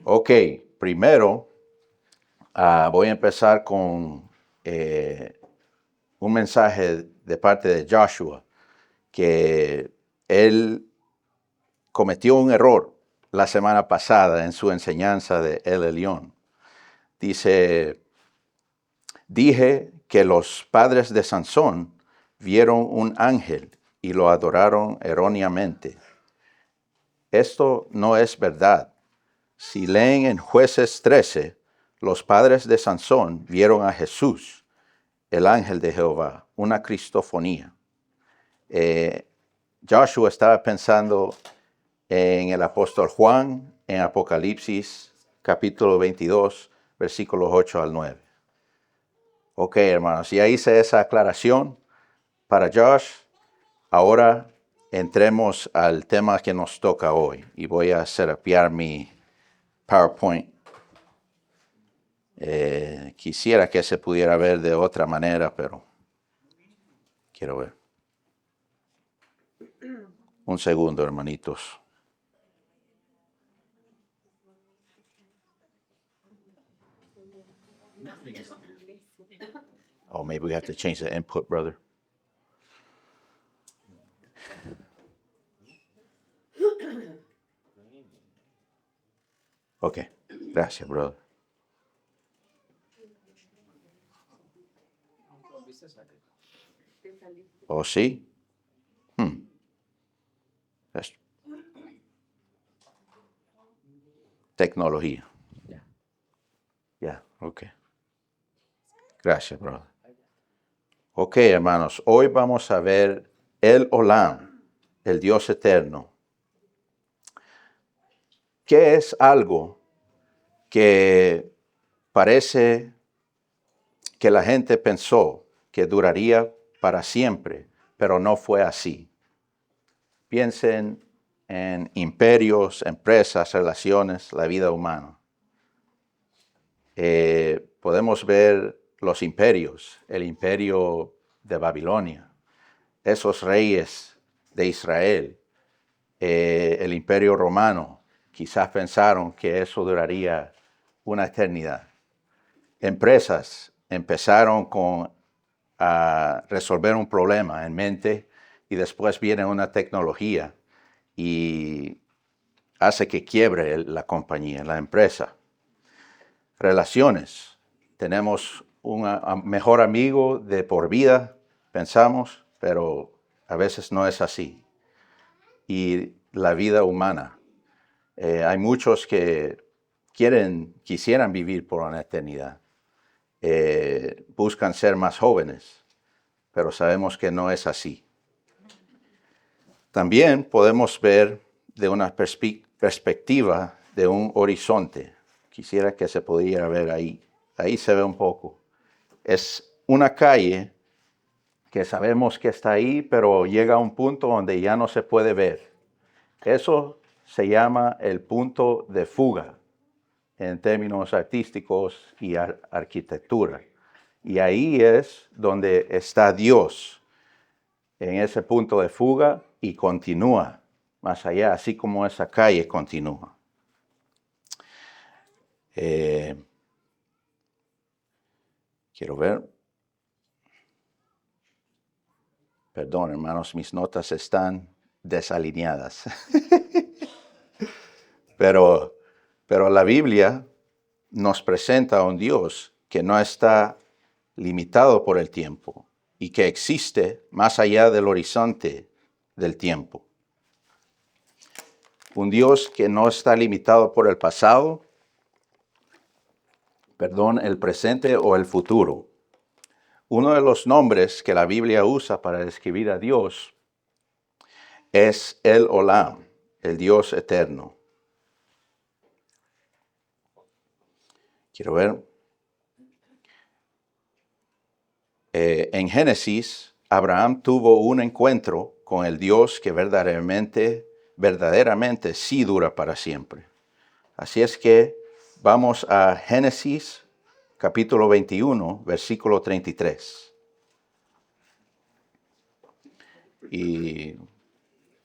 Ok, primero voy a empezar con un mensaje de parte de Joshua, que él cometió un error la semana pasada en su enseñanza de El Elyon. Dije que los padres de Sansón vieron un ángel y lo adoraron erróneamente. Esto no es verdad. Si leen en Jueces 13, los padres de Sansón vieron a Jesús, el ángel de Jehová, una cristofonía. Joshua estaba pensando en el apóstol Juan, en Apocalipsis, capítulo 22, versículos 8 al 9. Ok, hermanos, ya hice esa aclaración para Josh. Ahora entremos al tema que nos toca hoy y voy a setear mi PowerPoint. Quisiera que se pudiera ver de otra manera, pero quiero ver. Un segundo, hermanitos. Oh, maybe we have to change the input, brother. Ok, gracias, brother. ¿Oh, sí? Es tecnología. Ya, ok. Gracias, brother. Ok, hermanos, hoy vamos a ver el Olam, el Dios eterno. ¿Qué es algo que parece que la gente pensó que duraría para siempre, pero no fue así? Piensen en imperios, empresas, relaciones, la vida humana. Podemos ver los imperios, el imperio de Babilonia, esos reyes de Israel, el imperio romano. Quizás pensaron que eso duraría una eternidad. Empresas empezaron a resolver un problema en mente y después viene una tecnología y hace que quiebre la compañía, la empresa. Relaciones. Tenemos un mejor amigo de por vida, pensamos, pero a veces no es así. Y la vida humana. Hay muchos que quisieran vivir por una eternidad. Buscan ser más jóvenes, pero sabemos que no es así. También podemos ver de una perspectiva de un horizonte. Quisiera que se pudiera ver ahí. Ahí se ve un poco. Es una calle que sabemos que está ahí, pero llega a un punto donde ya no se puede ver. Eso se llama el punto de fuga en términos artísticos y arquitectura. Y ahí es donde está Dios, en ese punto de fuga, y continúa más allá, así como esa calle continúa. Quiero ver. Perdón, hermanos, mis notas están desalineadas. Pero la Biblia nos presenta a un Dios que no está limitado por el tiempo y que existe más allá del horizonte del tiempo. Un Dios que no está limitado por el pasado, el presente o el futuro. Uno de los nombres que la Biblia usa para describir a Dios es el Olam, el Dios eterno. Quiero ver. En Génesis, Abraham tuvo un encuentro con el Dios que verdaderamente sí dura para siempre. Así es que vamos a Génesis capítulo 21, versículo 33. Y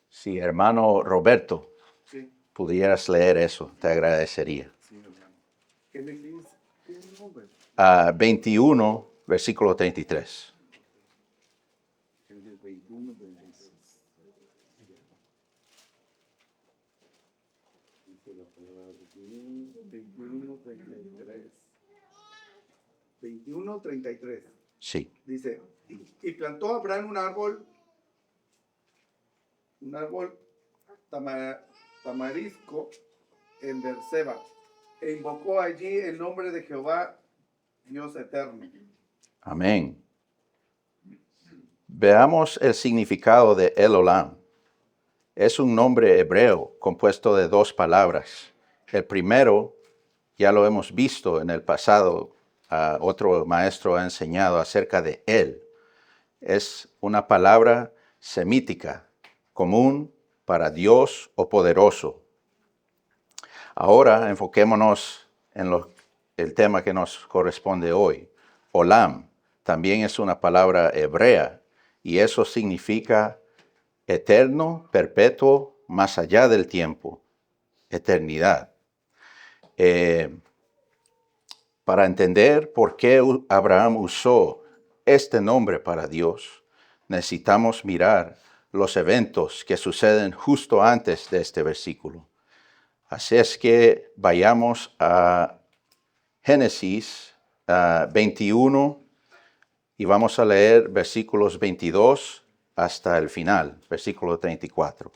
si hermano Roberto, pudieras leer eso, te agradecería. Sí. ¿Qué le dice? ¿Qué número? 21, versículo 33. El de 21, 26. Dice la palabra 21, 33. 21, 33. Sí. Dice, y plantó Abraham un árbol tamarisco en Berseba, e invocó allí el nombre de Jehová, Dios eterno. Amén. Veamos el significado de El Olam. Es un nombre hebreo compuesto de dos palabras. El primero, ya lo hemos visto en el pasado, otro maestro ha enseñado acerca de él. Es una palabra semítica, común para Dios o poderoso. Ahora enfoquémonos en el tema que nos corresponde hoy. Olam también es una palabra hebrea y eso significa eterno, perpetuo, más allá del tiempo, eternidad. Para entender por qué Abraham usó este nombre para Dios, necesitamos mirar los eventos que suceden justo antes de este versículo. Así es que vayamos a Génesis 21 y vamos a leer versículos 22 hasta el final, versículo 34.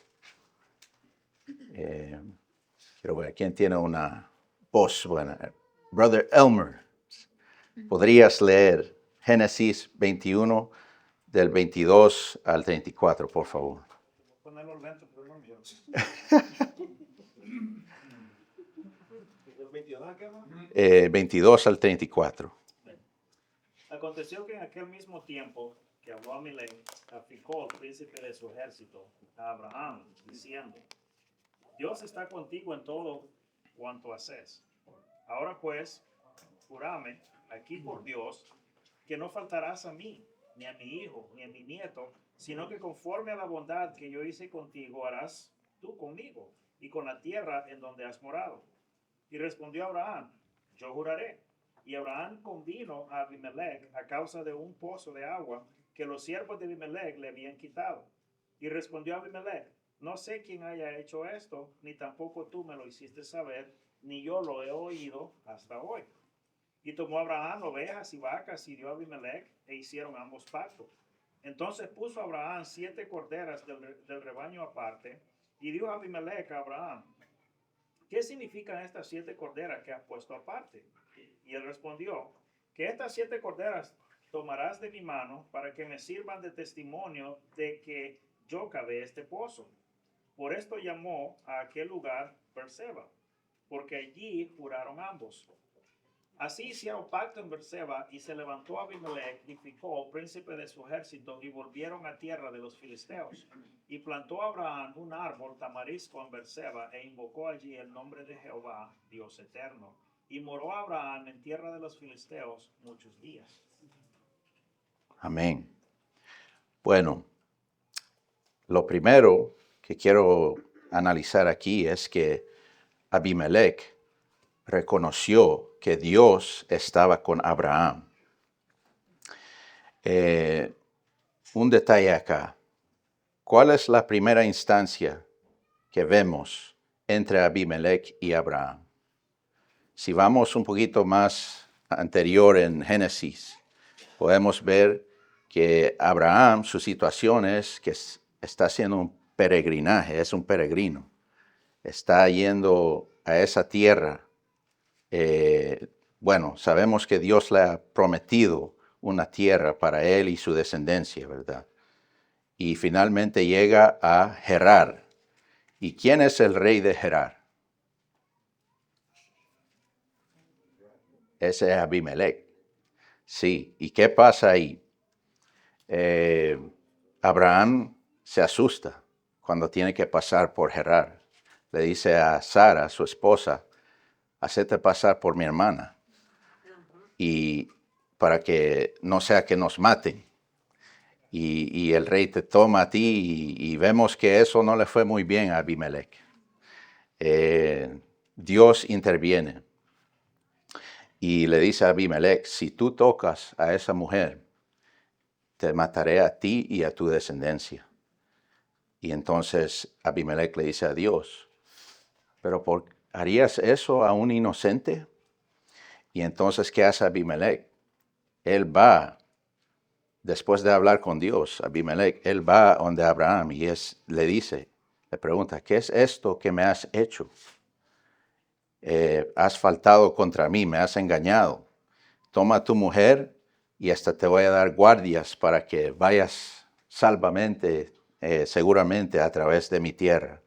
Quiero ver, ¿quién tiene una voz buena? Brother Elmer, ¿podrías leer Génesis 21 del 22 al 34, por favor? Ponerlo lento, pero no mío. 22 al 34. Aconteció que en aquel mismo tiempo que habló Amalek a Ficol, príncipe de su ejército, a Abraham, diciendo: Dios está contigo en todo cuanto haces. Ahora pues, jurame aquí por Dios, que no faltarás a mí, ni a mi hijo, ni a mi nieto, sino que conforme a la bondad que yo hice contigo, harás tú conmigo y con la tierra en donde has morado. Y respondió Abraham: yo juraré. Y Abraham convino a Abimelech a causa de un pozo de agua que los siervos de Abimelech le habían quitado. Y respondió Abimelech: no sé quién haya hecho esto, ni tampoco tú me lo hiciste saber, ni yo lo he oído hasta hoy. Y tomó Abraham ovejas y vacas y dio a Abimelech, e hicieron ambos pacto. Entonces puso Abraham 7 corderas del rebaño aparte, y dijo a Abimelech a Abraham: ¿qué significan estas 7 corderas que has puesto aparte? Y él respondió: que estas 7 corderas tomarás de mi mano para que me sirvan de testimonio de que yo cavé este pozo. Por esto llamó a aquel lugar Berseba, porque allí juraron ambos. Así hicieron pacto en Berseba, y se levantó Abimelech y Ficol, príncipe de su ejército, y volvieron a tierra de los filisteos. Y plantó Abraham un árbol tamarisco en Berseba, e invocó allí el nombre de Jehová, Dios eterno. Y moró Abraham en tierra de los filisteos muchos días. Amén. Bueno, lo primero que quiero analizar aquí es que Abimelech reconoció que Dios estaba con Abraham. Un detalle acá. ¿Cuál es la primera instancia que vemos entre Abimelech y Abraham? Si vamos un poquito más anterior en Génesis, podemos ver que Abraham, su situación es que está haciendo un peregrinaje, es un peregrino. Está yendo a esa tierra. Bueno, sabemos que Dios le ha prometido una tierra para él y su descendencia, ¿verdad? Y finalmente llega a Gerar. ¿Y quién es el rey de Gerar? Ese es Abimelech. Sí, ¿y qué pasa ahí? Abraham se asusta cuando tiene que pasar por Gerar. Le dice a Sara, su esposa: hacete pasar por mi hermana, y para que no sea que nos maten. Y el rey te toma a ti, y vemos que eso no le fue muy bien a Abimelech. Dios interviene. y le dice a Abimelech, si tú tocas a esa mujer, te mataré a ti y a tu descendencia. Y entonces Abimelech le dice a Dios, ¿pero harías eso a un inocente? Y entonces, ¿qué hace Abimelech? Él va, después de hablar con Dios, Abimelech, él va donde Abraham y le dice, le pregunta, ¿qué es esto que me has hecho? Has faltado contra mí, me has engañado. Toma a tu mujer y hasta te voy a dar guardias para que vayas salvamente, seguramente a través de mi tierra.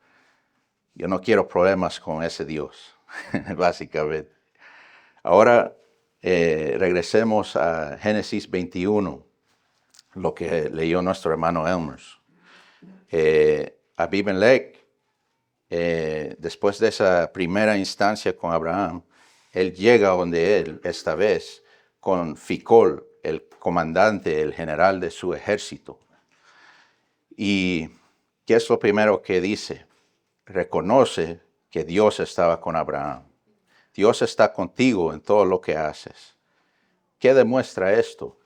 Yo no quiero problemas con ese Dios, básicamente. Ahora regresemos a Génesis 21, lo que leyó nuestro hermano Elmers. Abimelech, después de esa primera instancia con Abraham, él llega donde él, esta vez, con Ficol, el comandante, el general de su ejército. ¿Y qué es lo primero que dice? Reconoce que Dios estaba con Abraham. Dios está contigo en todo lo que haces. ¿Qué demuestra esto?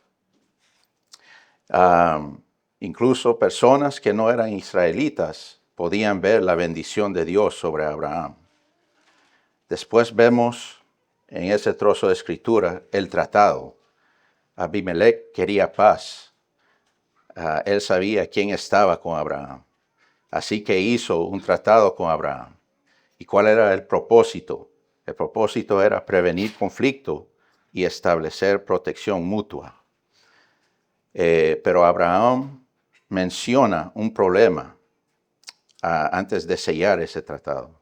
Incluso personas que no eran israelitas podían ver la bendición de Dios sobre Abraham. Después vemos en ese trozo de escritura el tratado. Abimelech quería paz. Él sabía quién estaba con Abraham. Así que hizo un tratado con Abraham. ¿Y cuál era el propósito? El propósito era prevenir conflicto y establecer protección mutua. Pero Abraham menciona un problema antes de sellar ese tratado,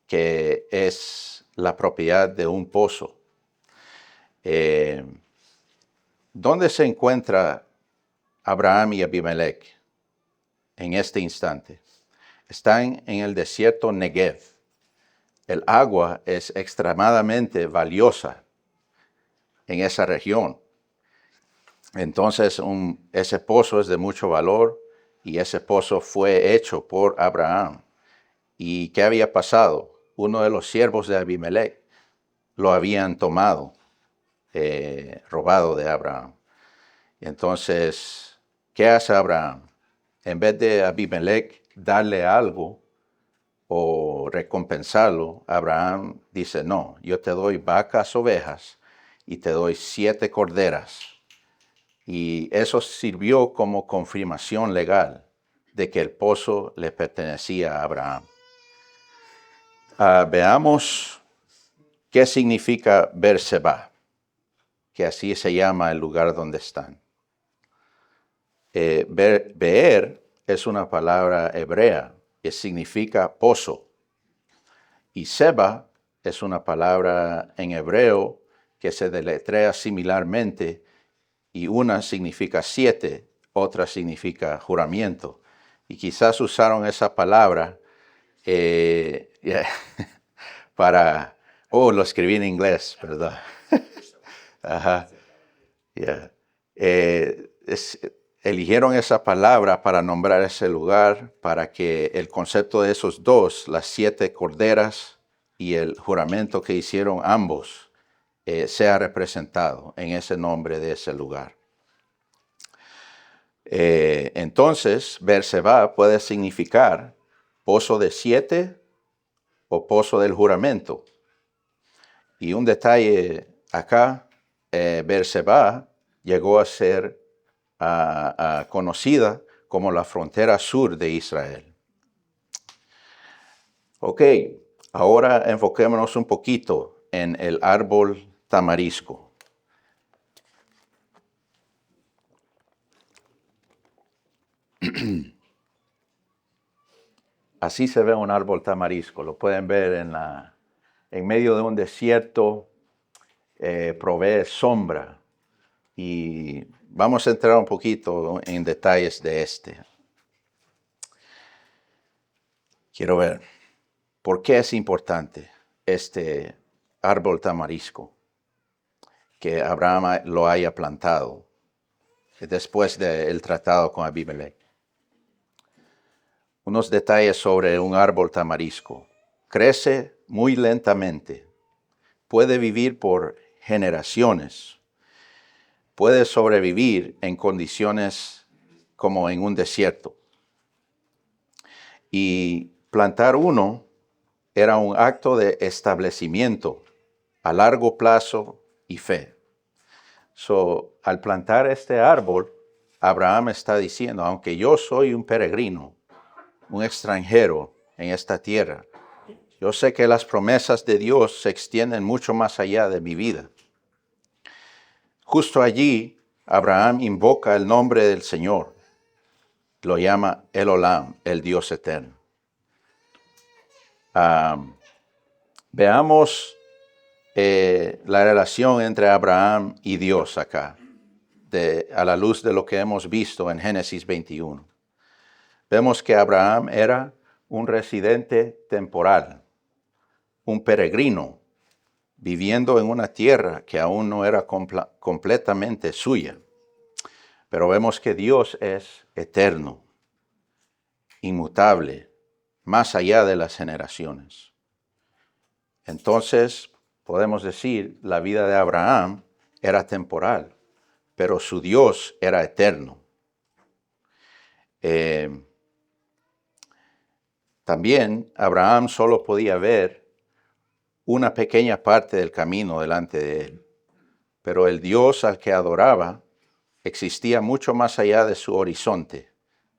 que es la propiedad de un pozo. ¿Dónde se encuentra Abraham y Abimelech en este instante? Están en el desierto Negev. El agua es extremadamente valiosa en esa región. Entonces, ese pozo es de mucho valor y ese pozo fue hecho por Abraham. ¿Y qué había pasado? Uno de los siervos de Abimelech lo habían tomado, robado de Abraham. Entonces, ¿qué hace Abraham? En vez de Abimelech darle algo o recompensarlo, Abraham dice, no, yo te doy vacas, ovejas y te doy 7 corderas. Y eso sirvió como confirmación legal de que el pozo le pertenecía a Abraham. Veamos qué significa Berseba, que así se llama el lugar donde están. Beer es una palabra hebrea que significa pozo. Y Seba es una palabra en hebreo que se deletrea similarmente y una significa 7, otra significa juramento. Y quizás usaron esa palabra para... lo escribí en inglés, perdón. Ajá. Yeah. Eligieron esa palabra para nombrar ese lugar, para que el concepto de esos dos, las 7 corderas y el juramento que hicieron ambos, sea representado en ese nombre de ese lugar. Entonces, Berseba puede significar pozo de 7 o pozo del juramento. Y un detalle acá, Berseba llegó a ser conocida como la frontera sur de Israel. Ok, ahora enfoquémonos un poquito en el árbol tamarisco. Así se ve un árbol tamarisco, lo pueden ver en medio de un desierto, provee sombra. Y vamos a entrar un poquito en detalles de este. Quiero ver, ¿por qué es importante este árbol tamarisco? Que Abraham lo haya plantado después del tratado con Abimelech. Unos detalles sobre un árbol tamarisco. Crece muy lentamente. Puede vivir por generaciones puede sobrevivir en condiciones como en un desierto. Y plantar uno era un acto de establecimiento a largo plazo y fe. Al plantar este árbol, Abraham está diciendo, aunque yo soy un peregrino, un extranjero en esta tierra, yo sé que las promesas de Dios se extienden mucho más allá de mi vida. Justo allí, Abraham invoca el nombre del Señor. Lo llama El Olam, el Dios eterno. Veamos la relación entre Abraham y Dios acá, a la luz de lo que hemos visto en Génesis 21. Vemos que Abraham era un residente temporal, un peregrino, viviendo en una tierra que aún no era completamente suya. Pero vemos que Dios es eterno, inmutable, más allá de las generaciones. Entonces, podemos decir, la vida de Abraham era temporal, pero su Dios era eterno. También Abraham solo podía ver una pequeña parte del camino delante de él, pero el Dios al que adoraba existía mucho más allá de su horizonte,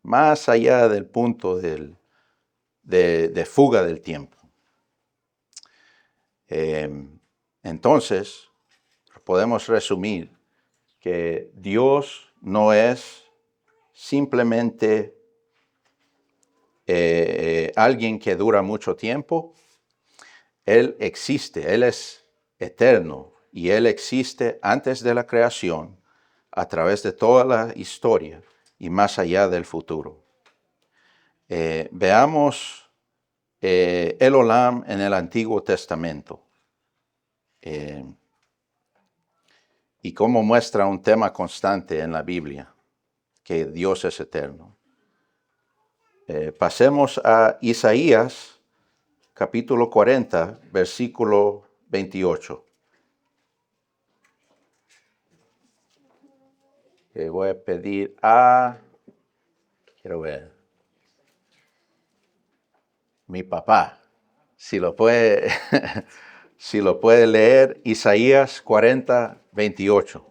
más allá del punto de fuga del tiempo. Entonces, podemos resumir que Dios no es simplemente alguien que dura mucho tiempo. Él existe, Él es eterno y Él existe antes de la creación, a través de toda la historia y más allá del futuro. Veamos El Olam en el Antiguo Testamento y cómo muestra un tema constante en la Biblia, que Dios es eterno. Pasemos a Isaías, capítulo 40, versículo 28. Voy a pedir quiero ver, mi papá, si lo puede, si lo puede leer, Isaías 40, 28.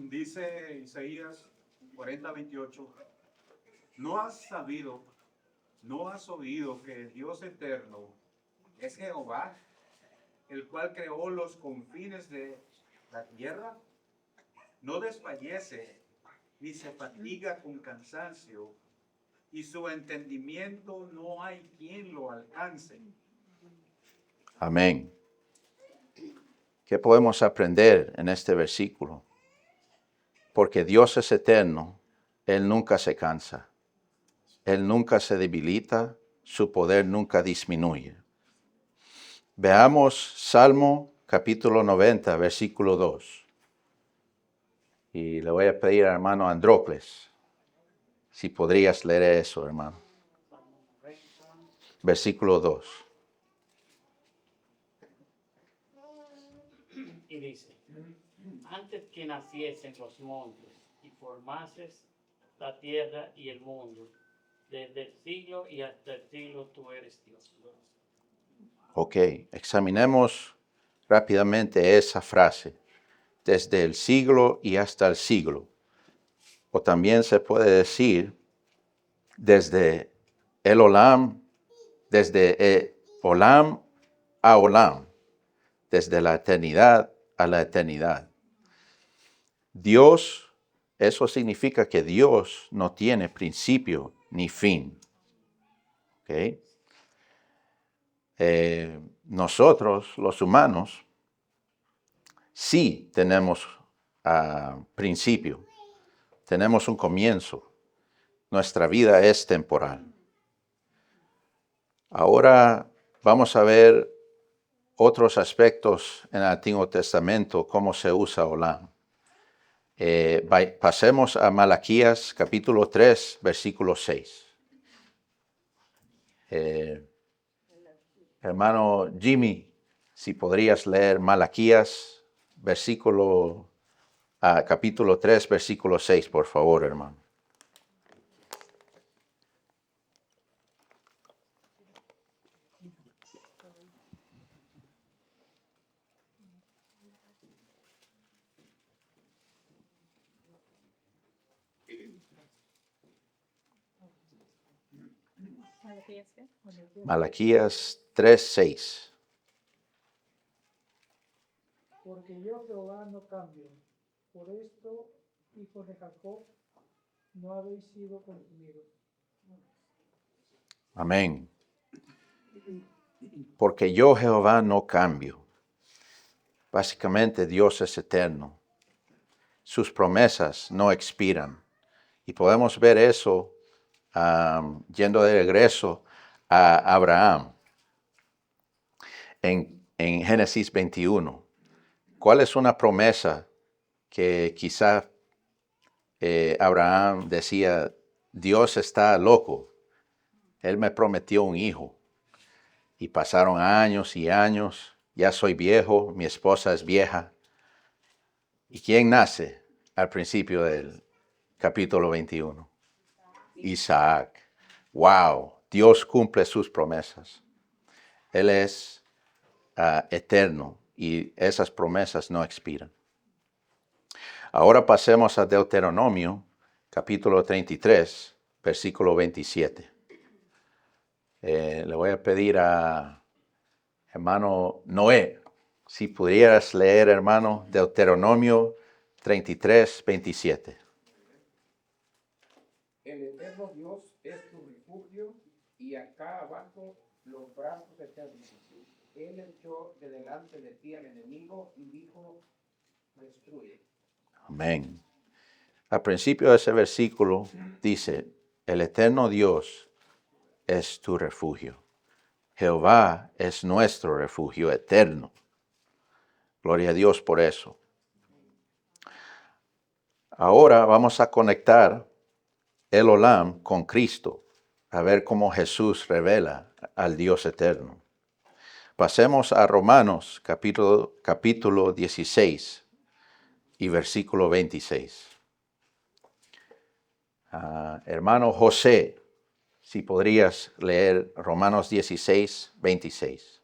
Dice Isaías 40, 28, ¿no has oído que el Dios eterno es Jehová, el cual creó los confines de la tierra? No desfallece ni se fatiga con cansancio, y su entendimiento no hay quien lo alcance. Amén. ¿Qué podemos aprender en este versículo? Porque Dios es eterno, Él nunca se cansa, Él nunca se debilita, su poder nunca disminuye. Veamos Salmo capítulo 90, versículo 2. Y le voy a pedir al hermano Andrócles, si podrías leer eso, hermano. Versículo 2. Y dice, antes que naciesen los montes y formases la tierra y el mundo, desde el siglo y hasta el siglo tú eres Dios. Ok, examinemos rápidamente esa frase. Desde el siglo y hasta el siglo. O también se puede decir desde el Olam, desde Olam a Olam, desde la eternidad a la eternidad. Dios, eso significa que Dios no tiene principio ni fin. ¿Okay? Nosotros, los humanos, sí tenemos principio, tenemos un comienzo. Nuestra vida es temporal. Ahora vamos a ver otros aspectos en el Antiguo Testamento, cómo se usa Olam. Pasemos a Malaquías capítulo 3, versículo 6. Hermano Jimmy, si podrías leer Malaquías, capítulo 3, versículo 6, por favor, hermano. Malaquías 3, 6. Porque yo, Jehová, no cambio. Por esto, hijos de Jacob, no habéis sido consumidos. Amén. Porque yo, Jehová, no cambio. Básicamente, Dios es eterno. Sus promesas no expiran. Y podemos ver eso yendo de regreso a Abraham en Génesis 21. ¿Cuál es una promesa que quizá Abraham decía, Dios está loco? Él me prometió un hijo. Y pasaron años y años. Ya soy viejo, mi esposa es vieja. ¿Y quién nace al principio del capítulo 21? Isaac. Wow, Dios cumple sus promesas. Él es eterno y esas promesas no expiran. Ahora pasemos a Deuteronomio, capítulo 33, versículo 27. Le voy a pedir a hermano Noé, si pudieras leer, hermano, Deuteronomio 33, 27. El eterno Dios es tu refugio y acá abajo los brazos eternos. Él echó de delante de ti al enemigo y dijo, destruye. Amén. Al principio de ese versículo dice, el eterno Dios es tu refugio. Jehová es nuestro refugio eterno. Gloria a Dios por eso. Ahora vamos a conectar el Olam con Cristo, a ver cómo Jesús revela al Dios eterno. Pasemos a Romanos capítulo 16 y versículo 26. Hermano José, si podrías leer Romanos 16, 26.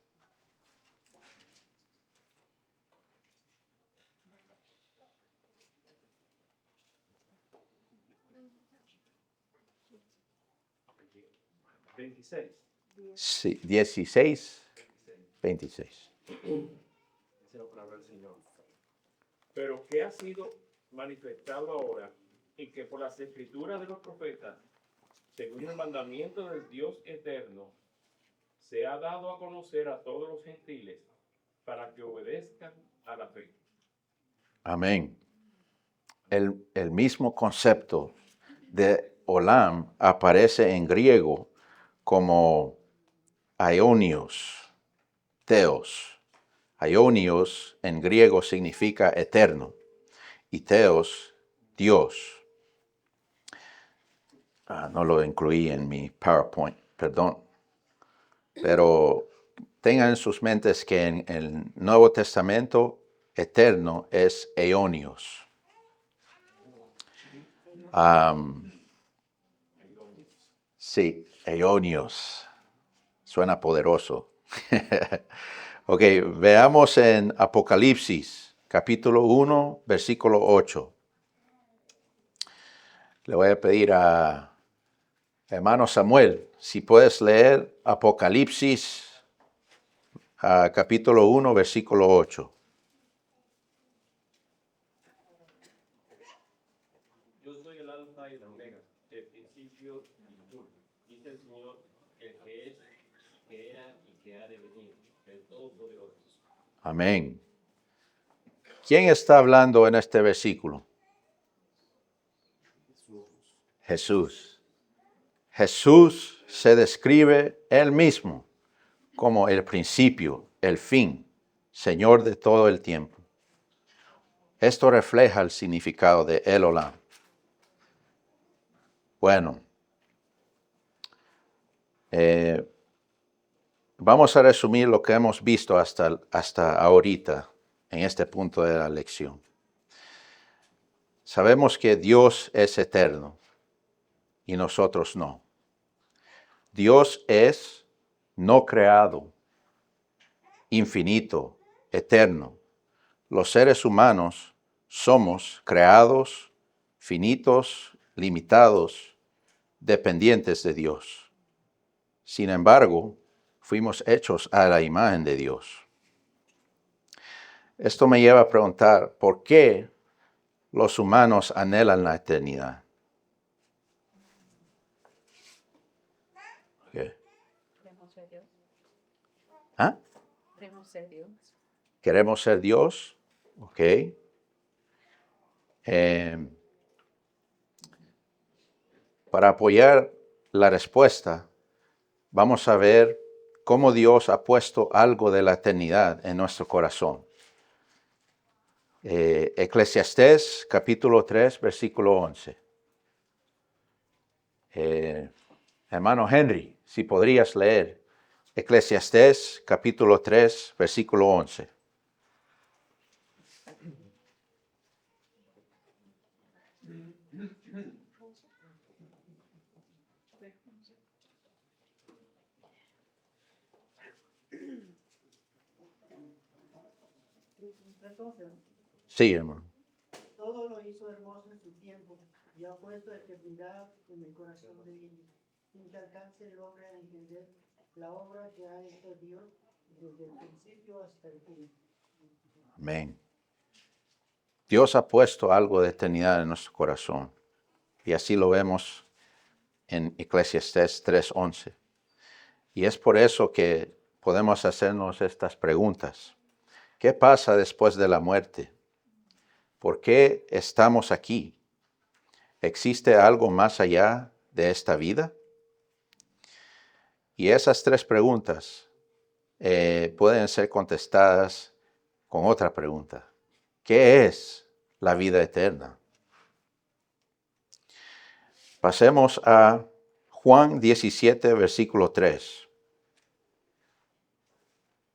Sí, 16, 26. Dice la palabra del Señor. Pero que ha sido manifestado ahora y que por las escrituras de los profetas, según el mandamiento del Dios eterno, se ha dado a conocer a todos los gentiles para que obedezcan a la fe. Amén. El mismo concepto de Olam aparece en griego como aionios, theos. Aionios en griego significa eterno y theos, Dios. No lo incluí en mi PowerPoint, perdón. Pero tengan en sus mentes que en el Nuevo Testamento eterno es aionios. Sí, aionios. Suena poderoso. Ok, veamos en Apocalipsis, capítulo 1, versículo 8. Le voy a pedir a hermano Samuel, si puedes leer Apocalipsis, capítulo 1, versículo 8. Yo soy el alfa y la omega, el principio y el fin. Dice el Señor, el que es, que era y que ha de venir, el Todopoderoso. Amén. ¿Quién está hablando en este versículo? Jesús. Jesús se describe él mismo como el principio, el fin, Señor de todo el tiempo. Esto refleja el significado de El Olam. Bueno, vamos a resumir lo que hemos visto hasta ahorita, en este punto de la lección. Sabemos que Dios es eterno y nosotros no. Dios es no creado, infinito, eterno. Los seres humanos somos creados, finitos, limitados, dependientes de Dios. Sin embargo, fuimos hechos a la imagen de Dios. Esto me lleva a preguntar, ¿por qué los humanos anhelan la eternidad? ¿Qué? Queremos ser Dios. ¿Ah? Queremos ser Dios. ¿Queremos ser Dios? Ok. Para apoyar la respuesta, vamos a ver cómo Dios ha puesto algo de la eternidad en nuestro corazón. Eclesiastés capítulo 3, versículo 11. Hermano Henry, si podrías leer Eclesiastés capítulo 3, versículo 11. Entonces, Sí, hermano. todo lo hizo hermoso en su tiempo, y ha puesto eternidad en el corazón de ellos, sin que alcance el hombre a entender la obra que ha hecho Dios desde el principio hasta el fin. Amén. Dios ha puesto algo de eternidad en nuestro corazón. Y así lo vemos en Eclesiastés 3:11. Y es por eso que podemos hacernos estas preguntas. ¿Qué pasa después de la muerte? ¿Por qué estamos aquí? ¿Existe algo más allá de esta vida? Y esas tres preguntas pueden ser contestadas con otra pregunta. ¿Qué es la vida eterna? Pasemos a Juan 17, versículo 3.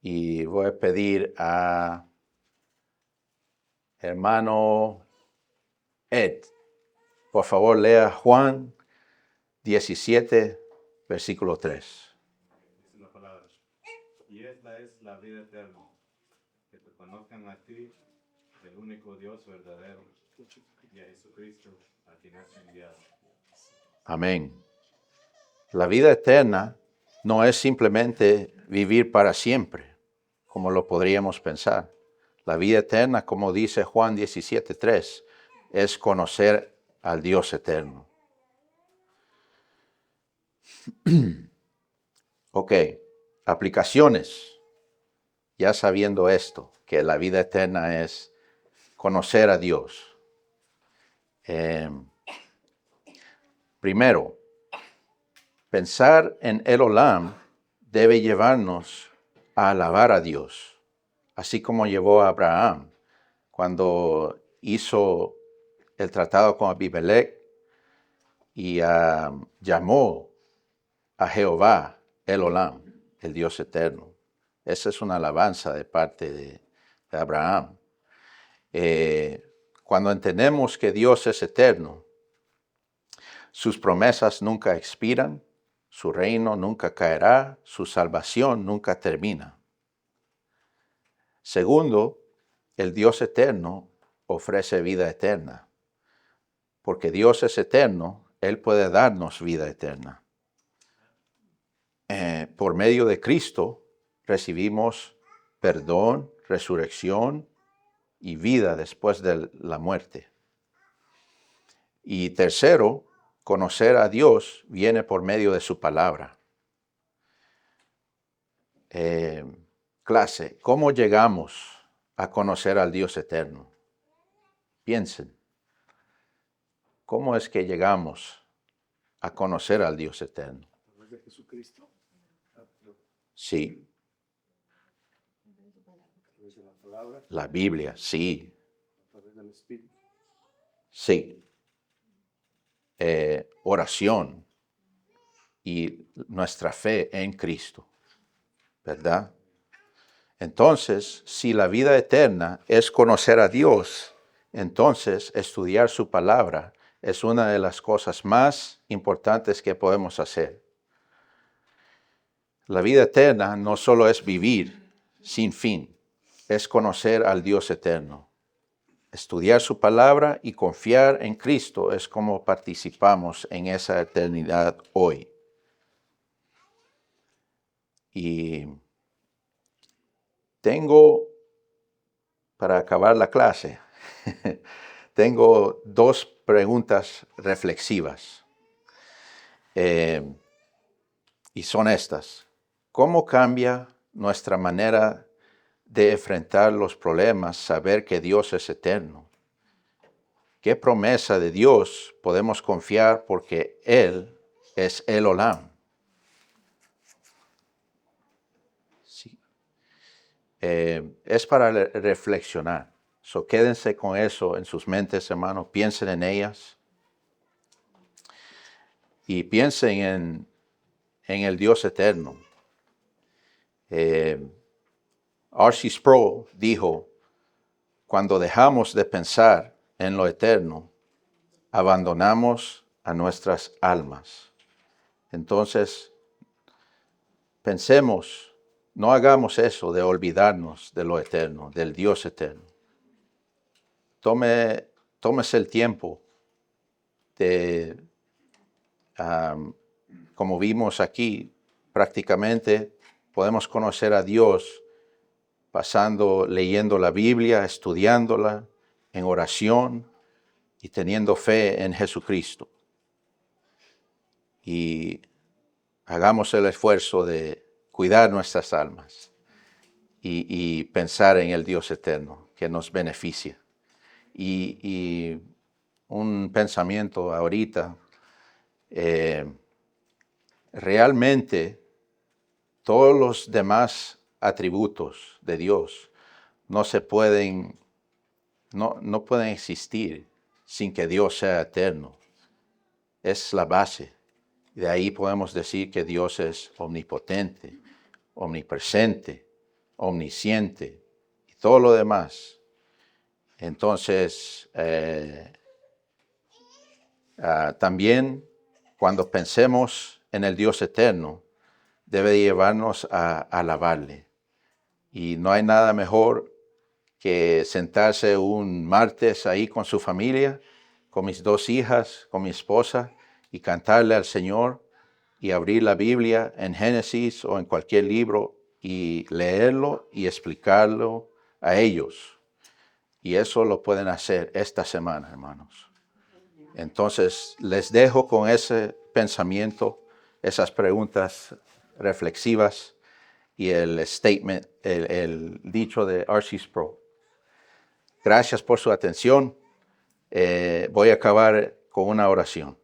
Y voy a pedir a hermano Ed, por favor lea Juan 17, versículo 3. Dice la palabra. Y esta es la vida eterna, que te conozcan a ti, el único Dios verdadero, y a Jesucristo, a quien has enviado. Amén. La vida eterna no es simplemente vivir para siempre, como lo podríamos pensar. La vida eterna, como dice Juan 17:3, es conocer al Dios eterno. Ok, aplicaciones. Ya sabiendo esto, que la vida eterna es conocer a Dios. Primero, pensar en el Olam debe llevarnos a alabar a Dios, así como llevó a Abraham cuando hizo el tratado con Abimelech y llamó a Jehová el Olam, el Dios eterno. Esa es una alabanza de parte de Abraham. Cuando entendemos que Dios es eterno, sus promesas nunca expiran, su reino nunca caerá, su salvación nunca termina. Segundo, el Dios eterno ofrece vida eterna. Porque Dios es eterno, Él puede darnos vida eterna. Por medio de Cristo recibimos perdón, resurrección y vida después de la muerte. Y tercero, conocer a Dios viene por medio de su palabra. Clase, ¿cómo llegamos a conocer al Dios eterno? Piensen, ¿cómo es que llegamos a conocer al Dios eterno? A través de Jesucristo. Sí. A través de la palabra. La Biblia, sí. A través del Espíritu. Sí. Oración y nuestra fe en Cristo. ¿verdad? Entonces, si la vida eterna es conocer a Dios, entonces estudiar su palabra es una de las cosas más importantes que podemos hacer. La vida eterna no solo es vivir sin fin, es conocer al Dios eterno. Estudiar su palabra y confiar en Cristo es como participamos en esa eternidad hoy. Y tengo, para acabar la clase, tengo 2 preguntas reflexivas. Y son estas. ¿Cómo cambia nuestra manera de enfrentar los problemas saber que Dios es eterno? ¿Qué promesa de Dios podemos confiar porque Él es el Olam? Sí. Es para reflexionar. So, quédense con eso en sus mentes, hermanos. Piensen en ellas. Y piensen en el Dios eterno. R.C. Sproul dijo, cuando dejamos de pensar en lo eterno, abandonamos a nuestras almas. Entonces, pensemos, no hagamos eso de olvidarnos de lo eterno, del Dios eterno. Tómese el tiempo de, como vimos aquí, prácticamente podemos conocer a Dios leyendo la Biblia, estudiándola, en oración y teniendo fe en Jesucristo. Y hagamos el esfuerzo de cuidar nuestras almas y pensar en el Dios eterno que nos beneficia. Y un pensamiento ahorita, realmente todos los demás atributos de Dios no pueden existir sin que Dios sea eterno. Es la base. De ahí podemos decir que Dios es omnipotente, omnipresente, omnisciente y todo lo demás. Entonces, también cuando pensemos en el Dios eterno, debe llevarnos a alabarle. Y no hay nada mejor que sentarse un martes ahí con su familia, con mis 2 hijas, con mi esposa, y cantarle al Señor y abrir la Biblia en Génesis o en cualquier libro y leerlo y explicarlo a ellos. Y eso lo pueden hacer esta semana, hermanos. Entonces, les dejo con ese pensamiento, esas preguntas reflexivas y el statement, el dicho de R.C. Sproul. Gracias por su atención. Voy a acabar con una oración.